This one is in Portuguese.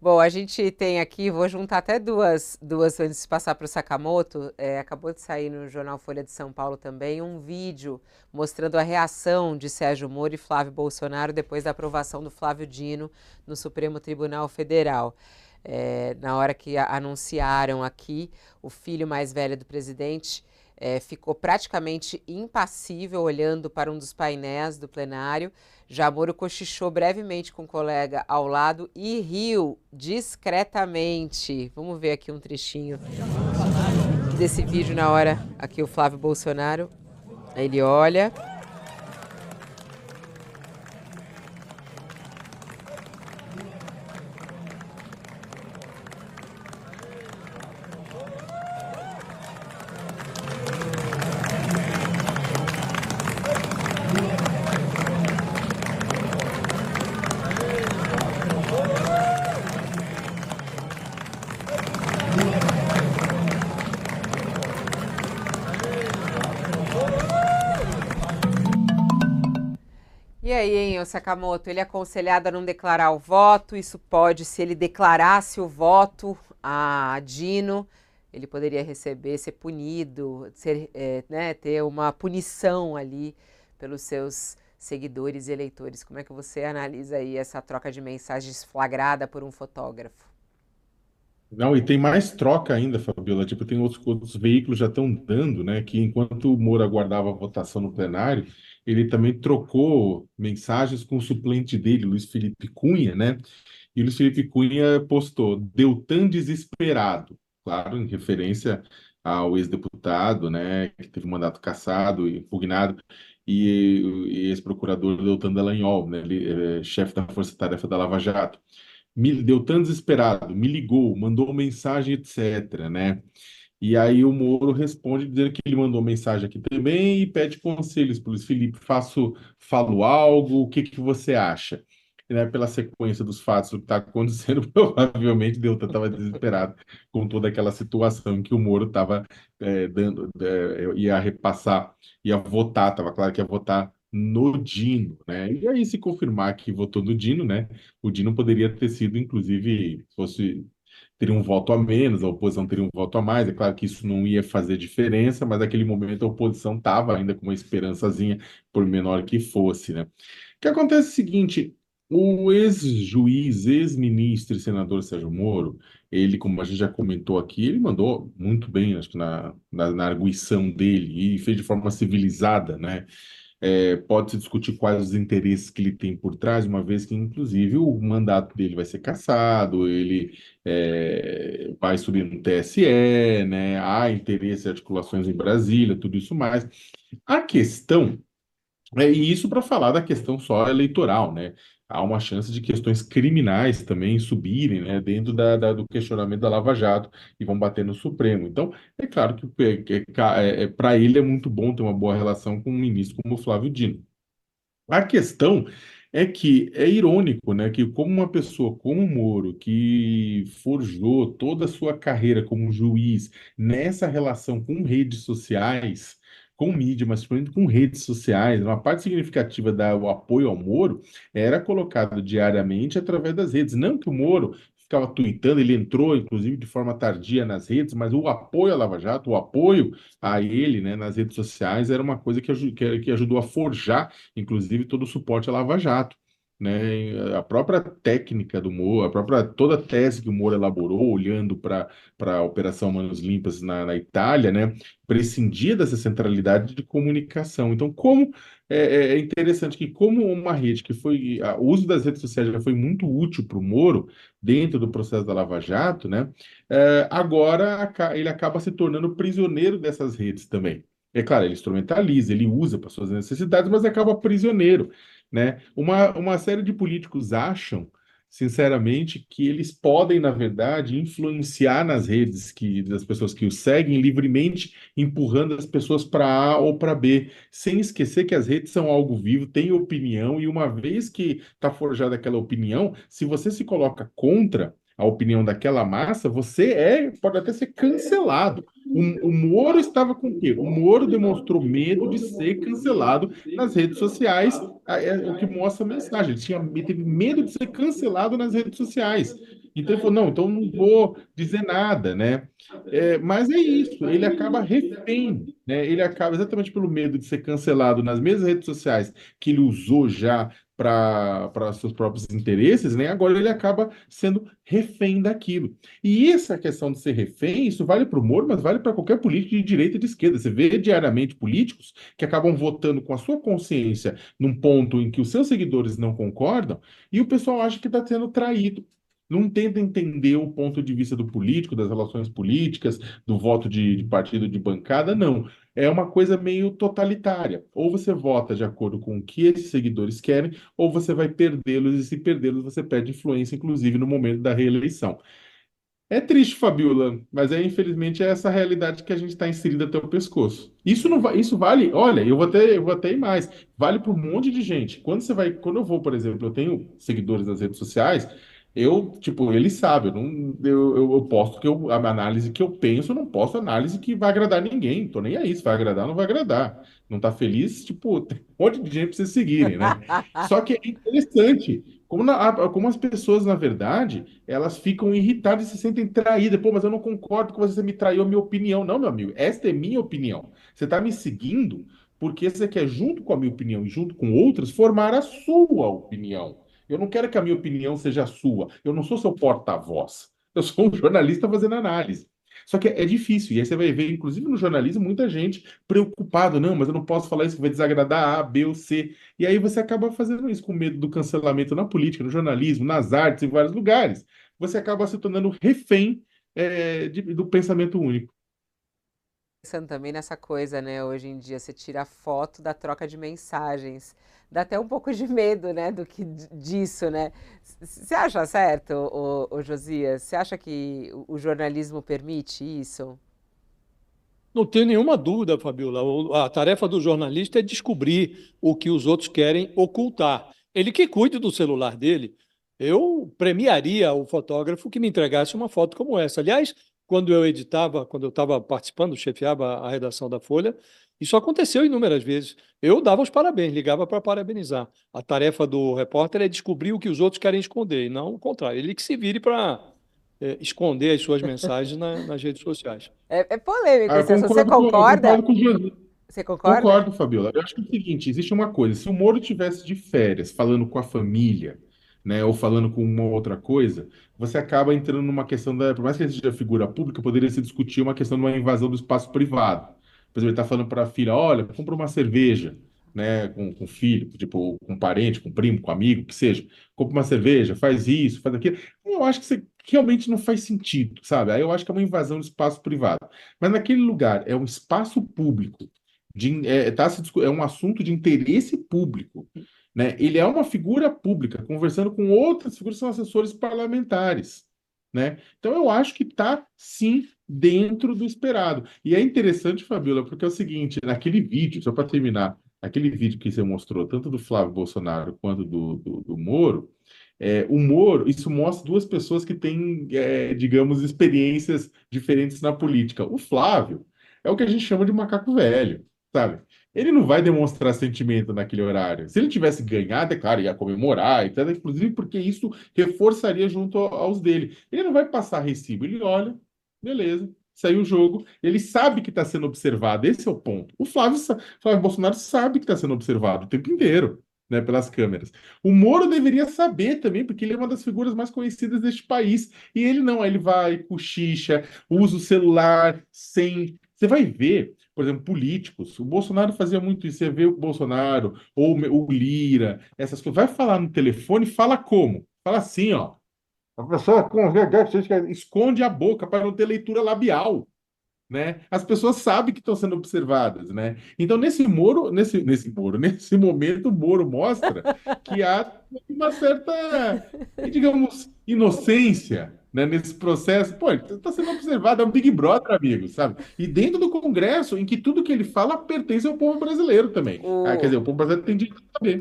Bom, a gente tem aqui, vou juntar até duas antes de passar para o Sakamoto. Acabou de sair no jornal Folha de São Paulo também um vídeo mostrando a reação de Sérgio Moro e Flávio Bolsonaro depois da aprovação do Flávio Dino no Supremo Tribunal Federal. Na hora que anunciaram aqui, o filho mais velho do presidente ficou praticamente impassível olhando para um dos painéis do plenário. Já Moro cochichou brevemente com o colega ao lado e riu discretamente. Vamos ver aqui um trechinho desse vídeo na hora. Aqui o Flávio Bolsonaro. Ele olha. E aí, hein, o Sakamoto, ele é aconselhado a não declarar o voto. Isso pode, se ele declarasse o voto a Dino, ele poderia receber, ser punido, né, ter uma punição ali pelos seus seguidores e eleitores. Como é que você analisa aí essa troca de mensagens flagrada por um fotógrafo? Não, e tem mais troca ainda, Fabiola. Tipo, tem outros veículos já estão dando, né? Que enquanto o Moro aguardava a votação no plenário, ele também trocou mensagens com o suplente dele, Luiz Felipe Cunha, né? E o Luiz Felipe Cunha postou: Deltan desesperado, claro, em referência ao ex-deputado, né? Que teve o mandato cassado e impugnado, e ex-procurador Deltan Dallagnol, né? Ele é chefe da Força Tarefa da Lava Jato. Me deu tão desesperado, me ligou, mandou mensagem, etc, né? E aí o Moro responde dizendo que ele mandou mensagem aqui também e pede conselhos para Luiz Felipe, falo algo, o que que você acha? E, né, pela sequência dos fatos, o que está acontecendo, provavelmente Deltan estava desesperado com toda aquela situação em que o Moro estava ia repassar, ia votar, estava claro que ia votar no Dino, né? E aí, se confirmar que votou no Dino, né? O Dino poderia ter sido, inclusive, se fosse teria um voto a menos, a oposição teria um voto a mais. É claro que isso não ia fazer diferença, mas naquele momento a oposição estava ainda com uma esperançazinha, por menor que fosse, né? O que acontece é o seguinte: o ex-juiz, ex-ministro e senador Sérgio Moro, ele, como a gente já comentou aqui, ele mandou muito bem, acho que na arguição dele, e fez de forma civilizada, né? Pode-se discutir quais os interesses que ele tem por trás, uma vez que, inclusive, o mandato dele vai ser cassado, ele vai subir no TSE, né? Há interesse e articulações em Brasília, tudo isso mais. A questão e isso para falar da questão só eleitoral, né? Há uma chance de questões criminais também subirem, né, dentro do questionamento da Lava Jato e vão bater no Supremo. Então, é claro que para ele é muito bom ter uma boa relação com um ministro como o Flávio Dino. A questão é que é irônico, né, que como uma pessoa como o Moro, que forjou toda a sua carreira como juiz nessa relação com redes sociais, com mídia, mas principalmente com redes sociais, uma parte significativa do apoio ao Moro era colocado diariamente através das redes. Não que o Moro ficava tweetando, ele entrou, inclusive, de forma tardia nas redes, mas o apoio à Lava Jato, o apoio a ele, né, nas redes sociais, era uma coisa que ajudou a forjar inclusive todo o suporte à Lava Jato, né? A própria técnica do Moro, a própria toda a tese que o Moro elaborou, olhando para a Operação Manos Limpas na Itália, né? Prescindia dessa centralidade de comunicação. Então, é interessante que como uma rede que o uso das redes sociais já foi muito útil para o Moro dentro do processo da Lava Jato, né? Agora ele acaba se tornando prisioneiro dessas redes também. É claro, ele instrumentaliza, ele usa para suas necessidades, mas acaba prisioneiro, né? Uma série de políticos acham, sinceramente, que eles podem, na verdade, influenciar nas redes das pessoas que o seguem livremente, empurrando as pessoas para A ou para B, sem esquecer que as redes são algo vivo, têm opinião, e uma vez que está forjada aquela opinião, se você se coloca contra a opinião daquela massa, pode até ser cancelado. O Moro estava com o quê? O Moro demonstrou medo de ser cancelado nas redes sociais, o que mostra a mensagem. Ele teve medo de ser cancelado nas redes sociais. Então ele falou, não, então não vou dizer nada, né? Mas é isso, ele acaba refém, né? Ele acaba exatamente pelo medo de ser cancelado nas mesmas redes sociais que ele usou já para seus próprios interesses, né? Agora ele acaba sendo refém daquilo. E essa questão de ser refém, isso vale para o Moro, mas vale para qualquer político de direita e de esquerda. Você vê diariamente políticos que acabam votando com a sua consciência num ponto em que os seus seguidores não concordam, e o pessoal acha que está sendo traído. Não tenta entender o ponto de vista do político, das relações políticas, do voto de partido de bancada, não. É uma coisa meio totalitária. Ou você vota de acordo com o que esses seguidores querem, ou você vai perdê-los, e se perdê-los, você perde influência, inclusive no momento da reeleição. É triste, Fabiola, mas infelizmente é essa realidade que a gente está inserido até o pescoço. Isso não isso vale, olha, eu vou até ir mais, vale para um monte de gente. Quando eu vou, por exemplo, eu tenho seguidores nas redes sociais, tipo, eles sabem, eu posto a análise que eu penso, eu não posto análise que vai agradar ninguém. Tô nem aí, se vai agradar, não vai agradar. Não tá feliz, tipo, tem um monte de gente para vocês seguirem, né? Só que é interessante como as pessoas, na verdade, elas ficam irritadas e se sentem traídas. Pô, mas eu não concordo com você, você me traiu a minha opinião. Não, meu amigo, esta é minha opinião. Você está me seguindo porque você quer, junto com a minha opinião e junto com outras, formar a sua opinião. Eu não quero que a minha opinião seja a sua. Eu não sou seu porta-voz. Eu sou um jornalista fazendo análise. Só que é difícil, e aí você vai ver, inclusive no jornalismo, muita gente preocupado, não, mas eu não posso falar isso que vai desagradar A, B ou C. E aí você acaba fazendo isso com medo do cancelamento na política, no jornalismo, nas artes, em vários lugares. Você acaba se tornando refém, do pensamento único. Pensando também nessa coisa, né? Hoje em dia você tira foto da troca de mensagens. Dá até um pouco de medo, né? Disso, né? Você acha certo, o Josias? Você acha que o jornalismo permite isso? Não tenho nenhuma dúvida, Fabiola. A tarefa do jornalista é descobrir o que os outros querem ocultar. Ele que cuide do celular dele. Eu premiaria o fotógrafo que me entregasse uma foto como essa. Aliás, quando eu editava, quando eu estava participando, chefiava a redação da Folha, isso aconteceu inúmeras vezes. Eu dava os parabéns, ligava para parabenizar. A tarefa do repórter é descobrir o que os outros querem esconder, e não o contrário. Ele que se vire para esconder as suas mensagens nas redes sociais. É polêmico Ah, eu esse assunto. Você concordo com, eu concorda? concordo com o José. Você concorda? Concordo, Fabiola. Eu acho que é o seguinte, existe uma coisa, se o Moro tivesse de férias, falando com a família, né, ou falando com uma outra coisa, você acaba entrando numa questão por mais que ele seja figura pública, poderia se discutir uma questão de uma invasão do espaço privado. Por exemplo, ele está falando para a filha, olha, compra uma cerveja, né, com o filho, tipo, com um parente, com um primo, com um amigo, que seja. Compra uma cerveja, faz isso, faz aquilo. Eu acho que você realmente não faz sentido, sabe? Aí eu acho que é uma invasão do espaço privado. Mas naquele lugar é um espaço público é um assunto de interesse público, né? Ele é uma figura pública, conversando com outras figuras que são assessores parlamentares, né? Então eu acho que está sim dentro do esperado. E é interessante, Fabiola, porque é o seguinte, naquele vídeo, só para terminar, aquele vídeo que você mostrou, tanto do Flávio Bolsonaro quanto do Moro, o Moro, isso mostra duas pessoas que têm, digamos, experiências diferentes na política. O Flávio é o que a gente chama de macaco velho, sabe? Ele não vai demonstrar sentimento naquele horário. Se ele tivesse ganhado, é claro, ia comemorar, etc. Inclusive porque isso reforçaria junto aos dele. Ele não vai passar recibo, ele olha, beleza, saiu o jogo, ele sabe que está sendo observado, esse é o ponto. Flávio Bolsonaro sabe que está sendo observado o tempo inteiro, né, pelas câmeras. O Moro deveria saber também, porque ele é uma das figuras mais conhecidas deste país. E ele não, ele vai, cochicha, usa o celular sem. Você vai ver, por exemplo, políticos. O Bolsonaro fazia muito isso. Você vê o Bolsonaro, ou o Lira, essas coisas. Vai falar no telefone, fala como? Fala assim, ó. A pessoa esconde a boca para não ter leitura labial, né? As pessoas sabem que estão sendo observadas, né? Então, nesse momento, o Moro mostra que há uma certa, digamos, inocência, né, nesse processo. Pô, ele está sendo observado, é um Big Brother, amigo, sabe? E dentro do Congresso, em que tudo que ele fala pertence ao povo brasileiro também. Ah, quer O, dizer, o povo brasileiro tem direito de saber.